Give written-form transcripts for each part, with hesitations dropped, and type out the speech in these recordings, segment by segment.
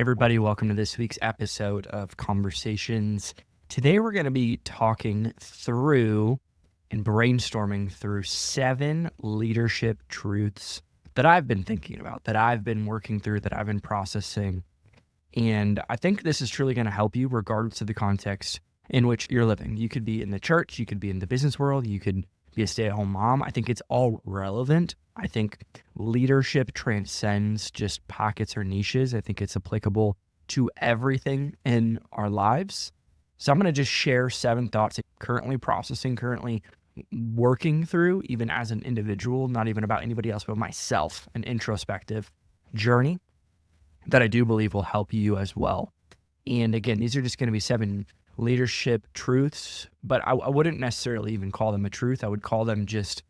Everybody, welcome to this week's episode of Conversations. Today, we're going to be talking through and brainstorming through 7 leadership truths that I've been thinking about, that I've been working through, that I've been processing. And I think this is truly going to help you regardless of the context in which you're living. You could be in the church, you could be in the business world, you could be a stay-at-home mom. I think it's all relevant. I think leadership transcends just pockets or niches. I think it's applicable to everything in our lives. So I'm going to just share 7 thoughts I'm currently processing, currently working through, even as an individual, not even about anybody else, but myself, an introspective journey that I do believe will help you as well. And again, these are just going to be 7 leadership truths, but I wouldn't necessarily even call them a truth. I would call them just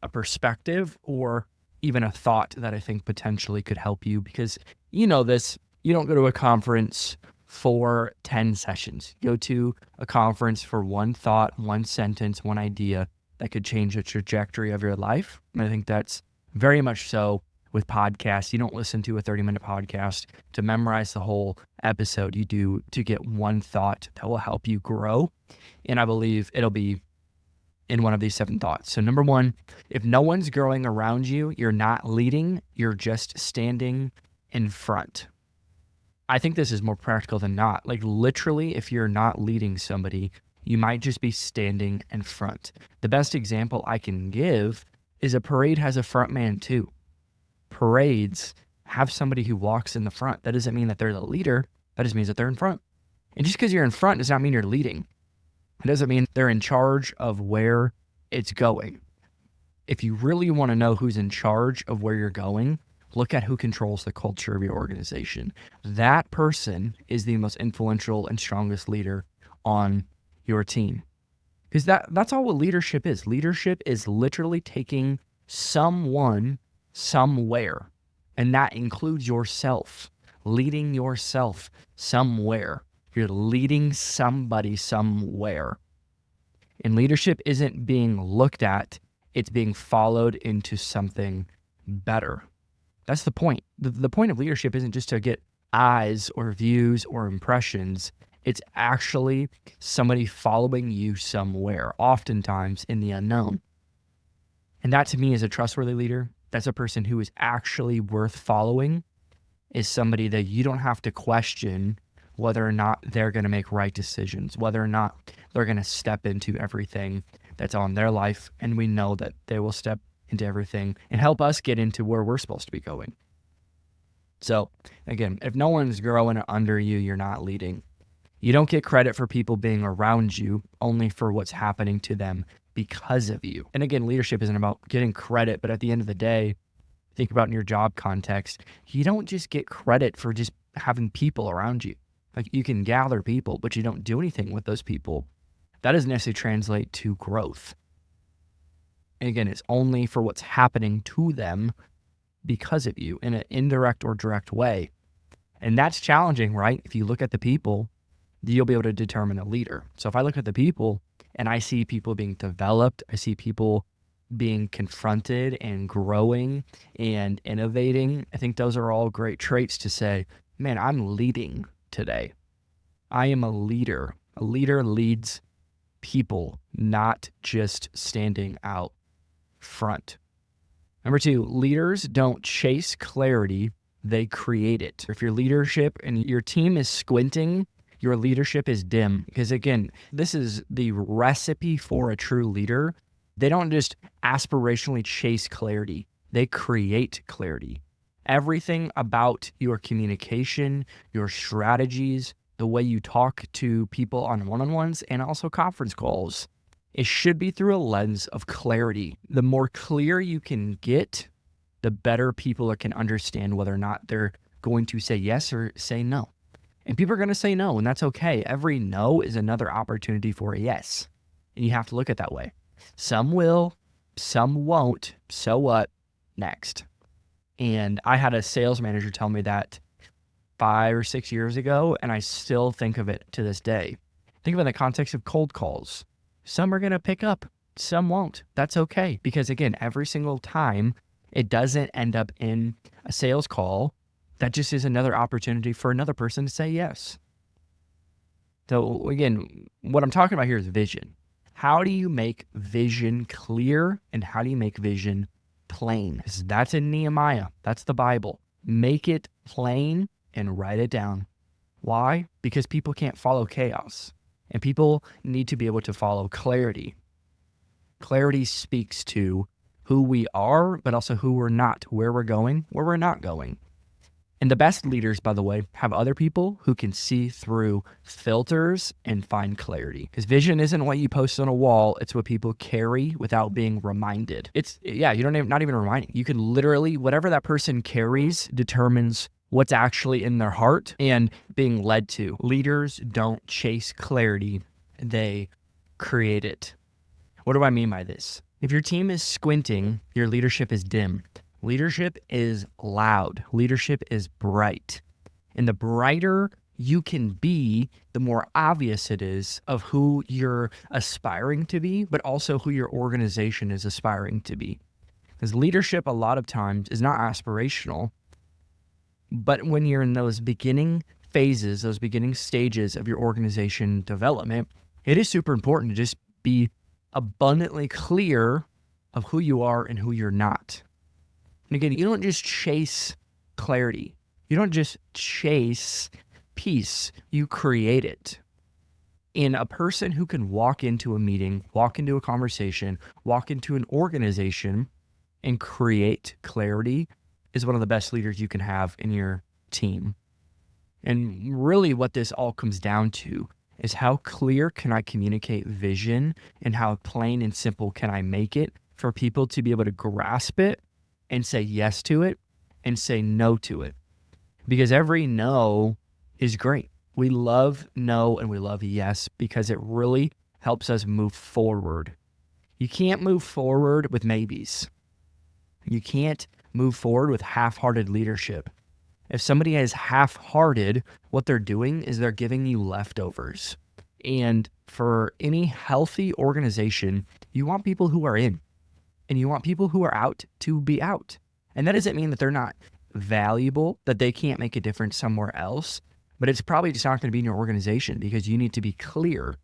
a perspective or even a thought that I think potentially could help you, because you know this, you don't go to a conference for 10 sessions. You go to a conference for one thought, one sentence, one idea that could change the trajectory of your life. And I think that's very much so with podcasts. You don't listen to a 30-minute podcast to memorize the whole episode. You do to get one thought that will help you grow. And I believe it'll be in one of these 7 thoughts. So number 1, if no one's growing around you, you're not leading, you're just standing in front. I think this is more practical than not. Like literally, if you're not leading somebody, you might just be standing in front. The best example I can give is a parade has a front man too. Parades have somebody who walks in the front. That doesn't mean that they're the leader. That just means that they're in front. And just because you're in front does not mean you're leading. It doesn't mean they're in charge of where it's going. If you really want to know who's in charge of where you're going, look at who controls the culture of your organization. That person is the most influential and strongest leader on your team. Because that's all what leadership is. Leadership is literally taking someone somewhere, and that includes yourself, leading yourself somewhere. You're leading somebody somewhere. And leadership isn't being looked at, it's being followed into something better. That's the point. The point of leadership isn't just to get eyes or views or impressions. It's actually somebody following you somewhere, oftentimes in the unknown. And that to me is a trustworthy leader. That's a person who is actually worth following, is somebody that you don't have to question whether or not they're going to make right decisions, whether or not they're going to step into everything that's on their life. And we know that they will step into everything and help us get into where we're supposed to be going. So again, if no one's growing under you, you're not leading. You don't get credit for people being around you, only for what's happening to them because of you. And again, leadership isn't about getting credit, but at the end of the day, think about in your job context, you don't just get credit for just having people around you. Like you can gather people, but you don't do anything with those people. That doesn't necessarily translate to growth. And again, it's only for what's happening to them because of you in an indirect or direct way. And that's challenging, right? If you look at the people, you'll be able to determine a leader. So if I look at the people and I see people being developed, I see people being confronted and growing and innovating, I think those are all great traits to say, man, I'm leading today. I am a leader. A leader leads people, not just standing out front. Number 2, leaders don't chase clarity, they create it. If your leadership and your team is squinting, your leadership is dim. Because again, this is the recipe for a true leader. They don't just aspirationally chase clarity, they create clarity. Everything about your communication, your strategies, the way you talk to people on one-on-ones and also conference calls, it should be through a lens of clarity. The more clear you can get, the better people can understand whether or not they're going to say yes or say no. And people are going to say no, and that's okay. Every no is another opportunity for a yes. And you have to look at it that way. Some will, some won't. So what? Next. And I had a sales manager tell me that 5 or 6 years ago, and I still think of it to this day. Think of it in the context of cold calls. Some are going to pick up, some won't. That's okay. Because again, every single time, it doesn't end up in a sales call that just is another opportunity for another person to say yes. So again, what I'm talking about here is vision. How do you make vision clear and how do you make vision plain? Because that's in Nehemiah. That's the Bible. Make it plain and write it down. Why? Because people can't follow chaos and people need to be able to follow clarity. Clarity speaks to who we are, but also who we're not, where we're going, where we're not going. And the best leaders, by the way, have other people who can see through filters and find clarity. Because vision isn't what you post on a wall. It's what people carry without being reminded. Not even reminding. You can literally, whatever that person carries determines what's actually in their heart and being led to. Leaders don't chase clarity. They create it. What do I mean by this? If your team is squinting, your leadership is dim. Leadership is loud. Leadership is bright. And the brighter you can be, the more obvious it is of who you're aspiring to be, but also who your organization is aspiring to be. Because leadership a lot of times is not aspirational, but when you're in those beginning phases, those beginning stages of your organization development, it is super important to just be abundantly clear of who you are and who you're not. And again, you don't just chase clarity. You don't just chase peace. You create it. And a person who can walk into a meeting, walk into a conversation, walk into an organization and create clarity is one of the best leaders you can have in your team. And really what this all comes down to is how clear can I communicate vision and how plain and simple can I make it for people to be able to grasp it and say yes to it and say no to it. Because every no is great. We love no and we love yes because it really helps us move forward. You can't move forward with maybes. You can't move forward with half-hearted leadership. If somebody is half-hearted, what they're doing is they're giving you leftovers. And for any healthy organization, you want people who are in. And you want people who are out to be out. And that doesn't mean that they're not valuable, that they can't make a difference somewhere else, but it's probably just not going to be in your organization because you need to be clear.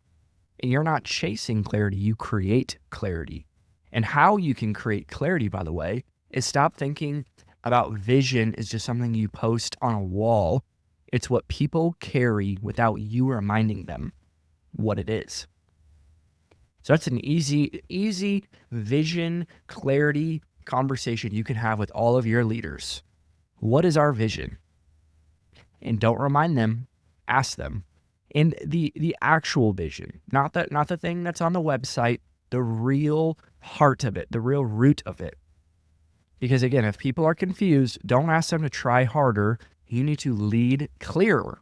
And you're not chasing clarity, you create clarity. And how you can create clarity, by the way, is stop thinking about vision as just something you post on a wall. It's what people carry without you reminding them what it is. So that's an easy vision, clarity conversation you can have with all of your leaders. What is our vision? And don't remind them, ask them. And the actual vision, not the thing that's on the website, the real heart of it, the real root of it. Because again, if people are confused, don't ask them to try harder. You need to lead clearer.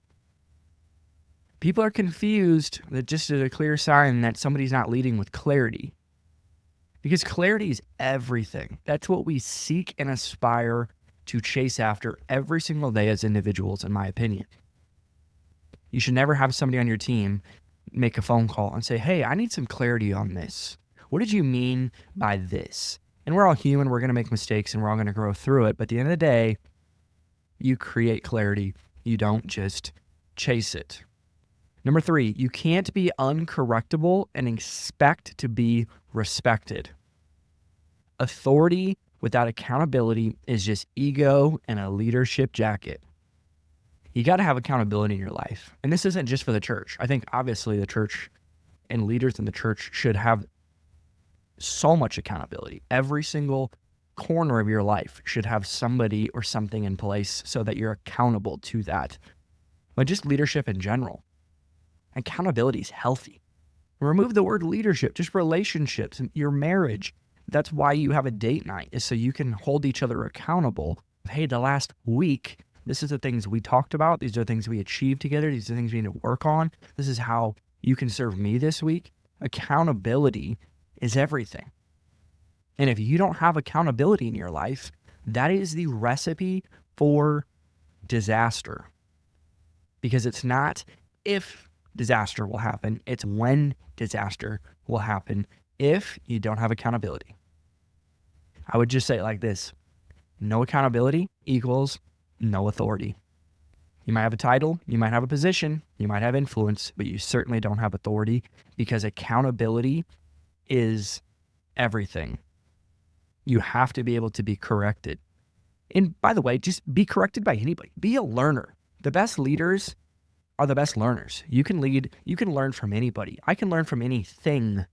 People are confused. That just is a clear sign that somebody's not leading with clarity. Because clarity is everything. That's what we seek and aspire to chase after every single day as individuals, in my opinion. You should never have somebody on your team make a phone call and say, hey, I need some clarity on this. What did you mean by this? And we're all human. We're going to make mistakes and we're all going to grow through it. But at the end of the day, you create clarity. You don't just chase it. Number 3, you can't be uncorrectable and expect to be respected. Authority without accountability is just ego and a leadership jacket. You got to have accountability in your life. And this isn't just for the church. I think obviously the church and leaders in the church should have so much accountability. Every single corner of your life should have somebody or something in place so that you're accountable to that. But just leadership in general. Accountability is healthy. Remove the word leadership, just relationships, your marriage. That's why you have a date night, is so you can hold each other accountable. Hey, the last week, this is the things we talked about. These are the things we achieved together. These are the things we need to work on. This is how you can serve me this week. Accountability is everything. And if you don't have accountability in your life, that is the recipe for disaster. Because it's not if disaster will happen, it's when disaster will happen if you don't have accountability. I would just say it like this: no accountability equals no authority. You might have a title, you might have a position, you might have influence, but you certainly don't have authority, because accountability is everything. You have to be able to be corrected. And by the way, just be corrected by anybody. Be a learner. The best leaders are the best learners. You can lead, you can learn from anybody. I can learn from anything.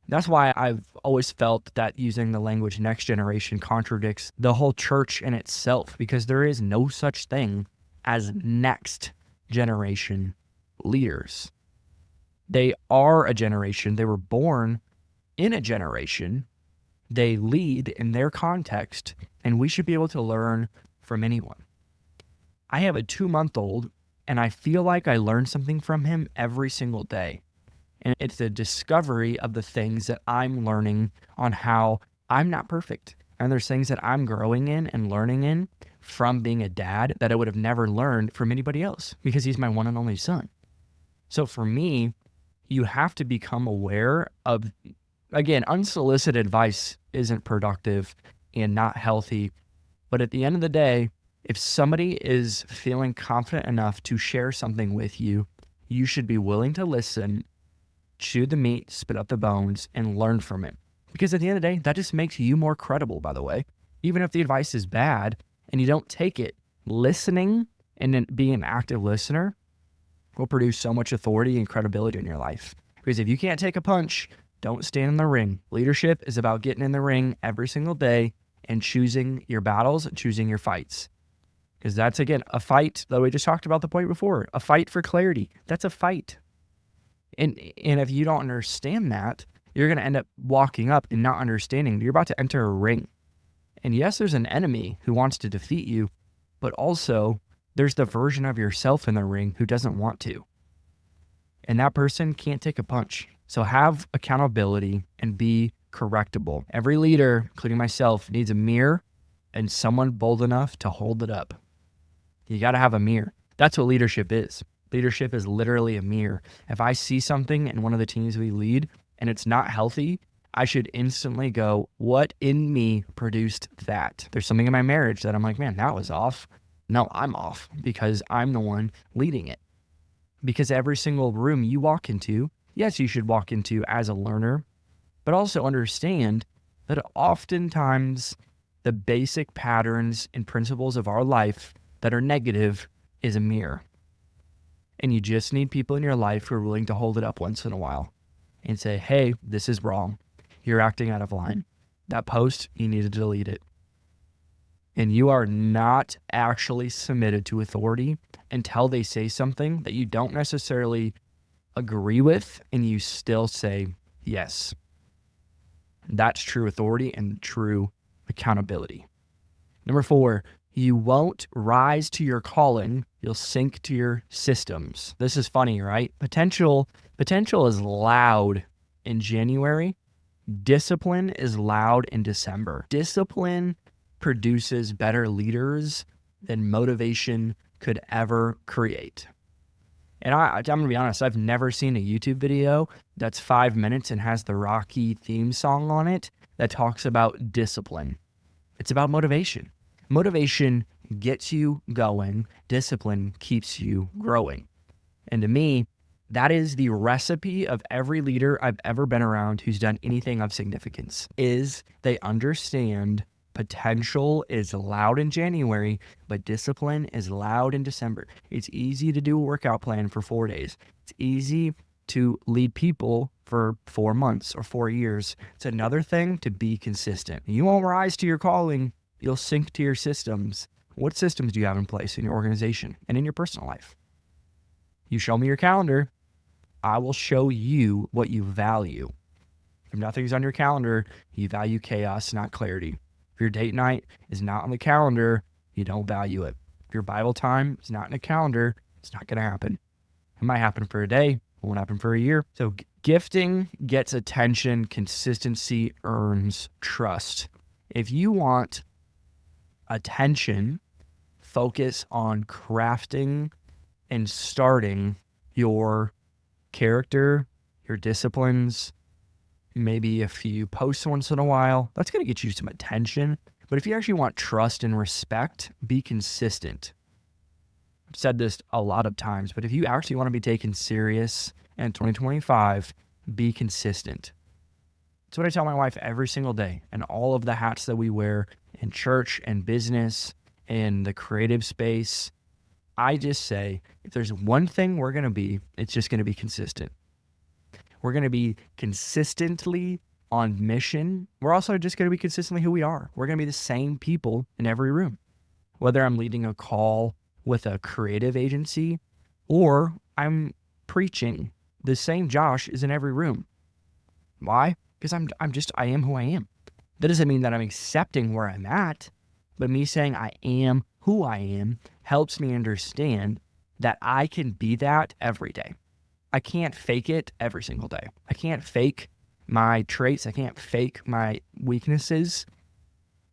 That's why I've always felt that using the language next generation contradicts the whole church in itself, because there is no such thing as next generation leaders. They are a generation. They were born in a generation. They lead in their context, and we should be able to learn from anyone. I have a 2-month-old, and I feel like I learn something from him every single day. And it's a discovery of the things that I'm learning on how I'm not perfect. And there's things that I'm growing in and learning in from being a dad that I would have never learned from anybody else, because he's my one and only son. So for me, you have to become aware of, again, unsolicited advice isn't productive and not healthy. But at the end of the day, if somebody is feeling confident enough to share something with you, you should be willing to listen, chew the meat, spit out the bones, and learn from it. Because at the end of the day, that just makes you more credible, by the way. Even if the advice is bad and you don't take it, listening and then being an active listener will produce so much authority and credibility in your life. Because if you can't take a punch, don't stand in the ring. Leadership is about getting in the ring every single day and choosing your battles, choosing your fights. Because that's, again, a fight that we just talked about the point before, a fight for clarity. That's a fight. And if you don't understand that, you're going to end up walking up and not understanding. You're about to enter a ring. And yes, there's an enemy who wants to defeat you, but also there's the version of yourself in the ring who doesn't want to. And that person can't take a punch. So have accountability and be correctable. Every leader, including myself, needs a mirror and someone bold enough to hold it up. You got to have a mirror. That's what leadership is. Leadership is literally a mirror. If I see something in one of the teams we lead and it's not healthy, I should instantly go, what in me produced that? There's something in my marriage that I'm like, man, that was off. No, I'm off because I'm the one leading it. Because every single room you walk into, yes, you should walk into as a learner, but also understand that oftentimes the basic patterns and principles of our life that are negative is a mirror. And you just need people in your life who are willing to hold it up once in a while and say, hey, this is wrong. You're acting out of line. That post, you need to delete it. And you are not actually submitted to authority until they say something that you don't necessarily agree with and you still say yes. That's true authority and true accountability. Number 4, you won't rise to your calling. You'll sink to your systems. This is funny, right? Potential is loud in January. Discipline is loud in December. Discipline produces better leaders than motivation could ever create. And I'm going to be honest, I've never seen a YouTube video that's 5 minutes and has the Rocky theme song on it that talks about discipline. It's about motivation. Motivation gets you going. Discipline keeps you growing. And to me, that is the recipe of every leader I've ever been around who's done anything of significance, is they understand potential is loud in January, but discipline is loud in December. It's easy to do a workout plan for 4 days. It's easy to lead people for 4 months or 4 years. It's another thing to be consistent. You won't rise to your calling. You'll sink to your systems. What systems do you have in place in your organization and in your personal life? You show me your calendar, I will show you what you value. If nothing's on your calendar, you value chaos, not clarity. If your date night is not on the calendar, you don't value it. If your Bible time is not in a calendar, it's not going to happen. It might happen for a day, it won't happen for a year. So gifting gets attention, consistency earns trust. If you want attention, focus on crafting and starting your character, your disciplines, maybe a few posts once in a while. That's going to get you some attention. But if you actually want trust and respect, be consistent. I've said this a lot of times, but if you actually want to be taken serious in 2025, be consistent. That's what I tell my wife every single day, and all of the hats that we wear in church and business, in the creative space. I just say, if there's one thing we're going to be, it's just going to be consistent. We're going to be consistently on mission. We're also just going to be consistently who we are. We're going to be the same people in every room. Whether I'm leading a call with a creative agency or I'm preaching, the same Josh is in every room. Why? Because I am who I am. That doesn't mean that I'm accepting where I'm at, but me saying I am who I am helps me understand that I can be that every day. I can't fake it every single day. I can't fake my traits. I can't fake my weaknesses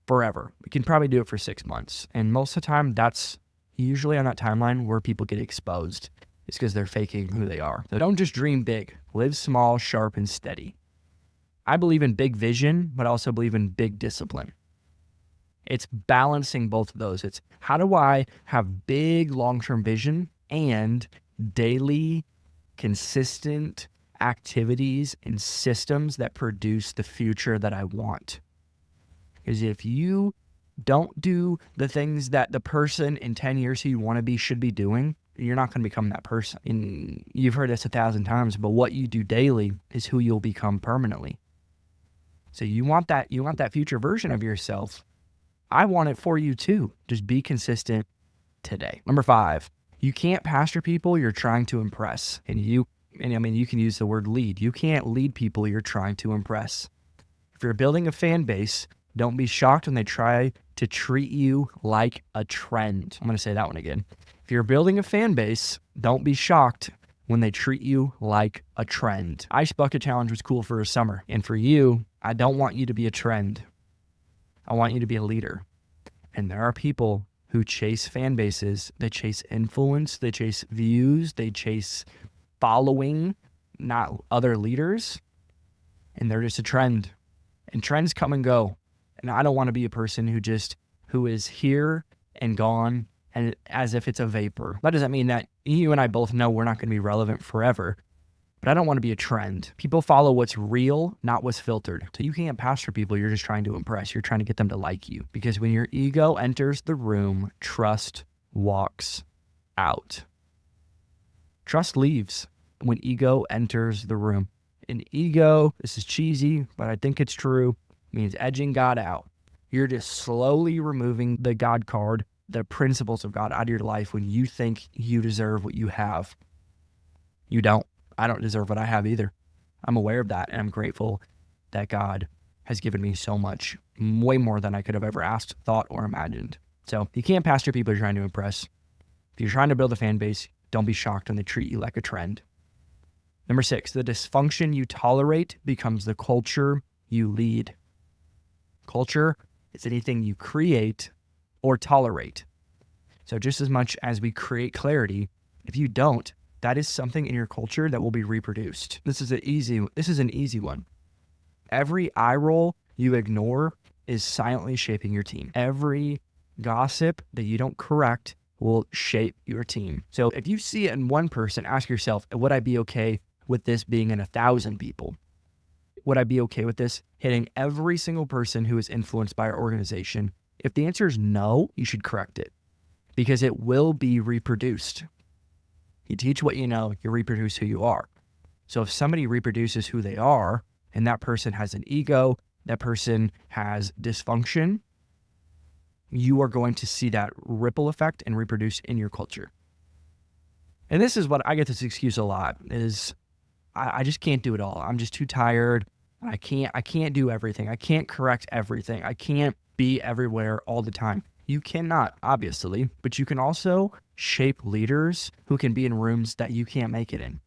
forever. We can probably do it for 6 months. And most of the time, that's usually on that timeline where people get exposed. It's because they're faking who they are. So don't just dream big. Live small, sharp, and steady. I believe in big vision, but I also believe in big discipline. It's balancing both of those. It's how do I have big long-term vision and daily, consistent activities and systems that produce the future that I want. Because if you don't do the things that the person in 10 years who you want to be should be doing, you're not going to become that person. And you've heard this 1,000 times, but what you do daily is who you'll become permanently. So you want that future version of yourself. I want it for you too. Just be consistent today. Number 5, you can't pastor people you're trying to impress. And you can use the word lead. You can't lead people you're trying to impress. If you're building a fan base, don't be shocked when they try to treat you like a trend. I'm going to say that one again. If you're building a fan base, don't be shocked when they treat you like a trend. Ice Bucket Challenge was cool for a summer. And for you, I don't want you to be a trend. I want you to be a leader. And there are people who chase fan bases. They chase influence. They chase views. They chase following, not other leaders. And they're just a trend. And trends come and go. And I don't want to be a person who is here and gone and as if it's a vapor. That doesn't mean that you and I both know we're not going to be relevant forever. But I don't want to be a trend. People follow what's real, not what's filtered. So you can't pastor people you're just trying to impress. You're trying to get them to like you. Because when your ego enters the room, trust walks out. Trust leaves when ego enters the room. And ego, this is cheesy, but I think it's true, means edging God out. You're just slowly removing the God card, the principles of God out of your life when you think you deserve what you have. You don't. I don't deserve what I have either. I'm aware of that, and I'm grateful that God has given me so much, way more than I could have ever asked, thought, or imagined. So you can't pastor people you're trying to impress. If you're trying to build a fan base, don't be shocked when they treat you like a trend. Number 6, the dysfunction you tolerate becomes the culture you lead. Culture is anything you create or tolerate. So just as much as we create clarity, if you don't, that is something in your culture that will be reproduced. This is an easy one. Every eye roll you ignore is silently shaping your team. Every gossip that you don't correct will shape your team. So if you see it in one person, ask yourself, would I be okay with this being in 1,000 people? Would I be okay with this hitting every single person who is influenced by our organization? If the answer is no, you should correct it because it will be reproduced. You teach what you know, you reproduce who you are. So if somebody reproduces who they are and that person has an ego, that person has dysfunction, you are going to see that ripple effect and reproduce in your culture. And this is what I get this excuse a lot is I just can't do it all. I'm just too tired. I can't do everything. I can't correct everything. I can't be everywhere all the time. You cannot, obviously, but you can also shape leaders who can be in rooms that you can't make it in.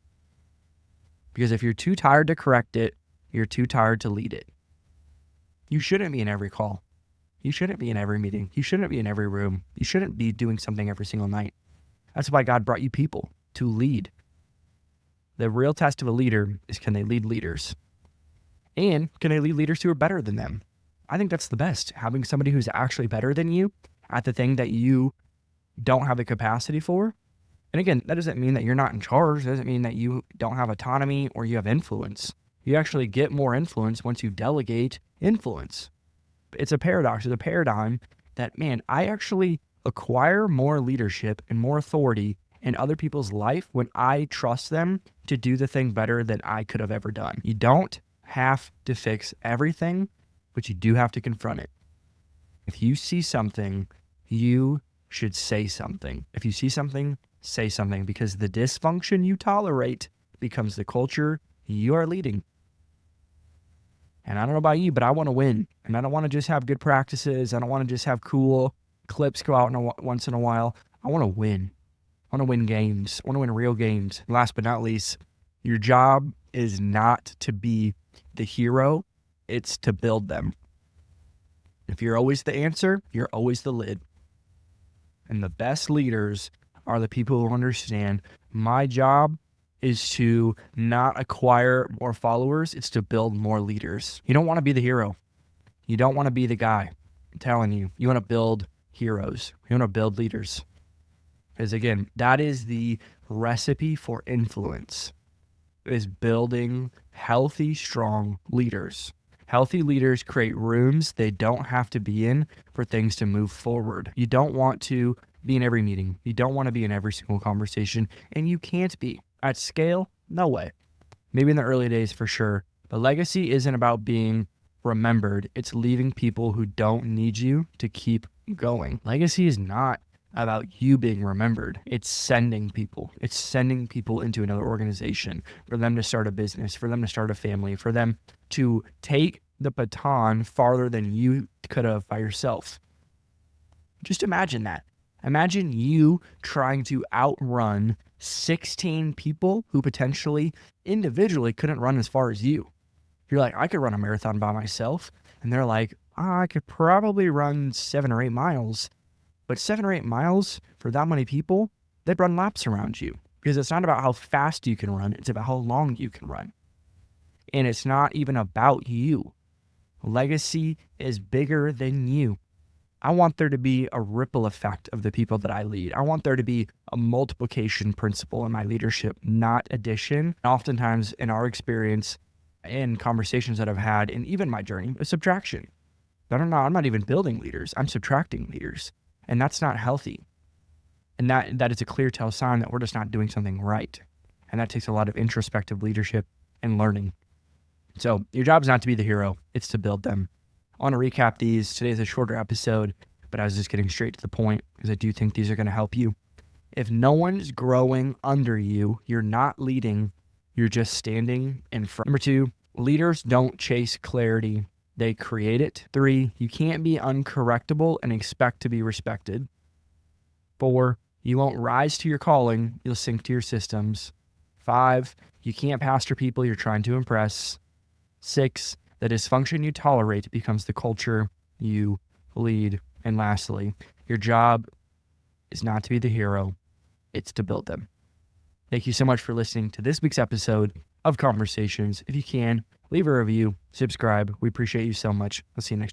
Because if you're too tired to correct it, you're too tired to lead it. You shouldn't be in every call. You shouldn't be in every meeting. You shouldn't be in every room. You shouldn't be doing something every single night. That's why God brought you people to lead. The real test of a leader is, can they lead leaders? And can they lead leaders who are better than them? I think that's the best. Having somebody who's actually better than you at the thing that you don't have the capacity for. And again, that doesn't mean that you're not in charge. It doesn't mean that you don't have autonomy or you have influence. You actually get more influence once you delegate influence. It's a paradox. It's a paradigm that, man, I actually acquire more leadership and more authority in other people's life when I trust them to do the thing better than I could have ever done. You don't have to fix everything, but you do have to confront it. If you see something, you should say something. If you see something, say something, because the dysfunction you tolerate becomes the culture you are leading. And I don't know about you, but I want to win. And I don't want to just have good practices. I don't want to just have cool clips go out once in a while. I want to win. I want to win games. I want to win real games. And last but not least, your job is not to be the hero. It's to build them. If you're always the answer, you're always the lid. And the best leaders are the people who understand my job is to not acquire more followers. It's to build more leaders. You don't want to be the hero. You don't want to be the guy. I'm telling you, you want to build heroes. You want to build leaders. Because again, that is the recipe for influence, is building healthy, strong leaders. Healthy leaders create rooms they don't have to be in for things to move forward. You don't want to be in every meeting. You don't want to be in every single conversation, and you can't be. At scale, no way. Maybe in the early days for sure. But legacy isn't about being remembered. It's leaving people who don't need you to keep going. Legacy is not about you being remembered. It's sending people. It's sending people into another organization, for them to start a business, for them to start a family, for them to take the baton farther than you could have by yourself. Just imagine that. Imagine you trying to outrun 16 people who potentially individually couldn't run as far as you. You're like, I could run a marathon by myself. And they're like, I could probably run 7 or 8 miles. But 7 or 8 miles for that many people, they'd run laps around you. Because it's not about how fast you can run. It's about how long you can run. And it's not even about you. Legacy is bigger than you. I want there to be a ripple effect of the people that I lead. I want there to be a multiplication principle in my leadership, not addition. Oftentimes in our experience and conversations that I've had, and even my journey, a subtraction. I'm not even building leaders. I'm subtracting leaders. And that's not healthy. And that is a clear tell sign that we're just not doing something right. And that takes a lot of introspective leadership and learning. So your job is not to be the hero. It's to build them. I want to recap these. Today's a shorter episode, but I was just getting straight to the point because I do think these are going to help you. If no one's growing under you, you're not leading. You're just standing in front. Number 2, leaders don't chase clarity. They create it. 3, you can't be uncorrectable and expect to be respected. 4, you won't rise to your calling. You'll sink to your systems. 5, you can't pastor people you're trying to impress. 6, the dysfunction you tolerate becomes the culture you lead. And lastly, your job is not to be the hero. It's to build them. Thank you so much for listening to this week's episode of Conversations. If you can, leave a review, subscribe. We appreciate you so much. I'll see you next week.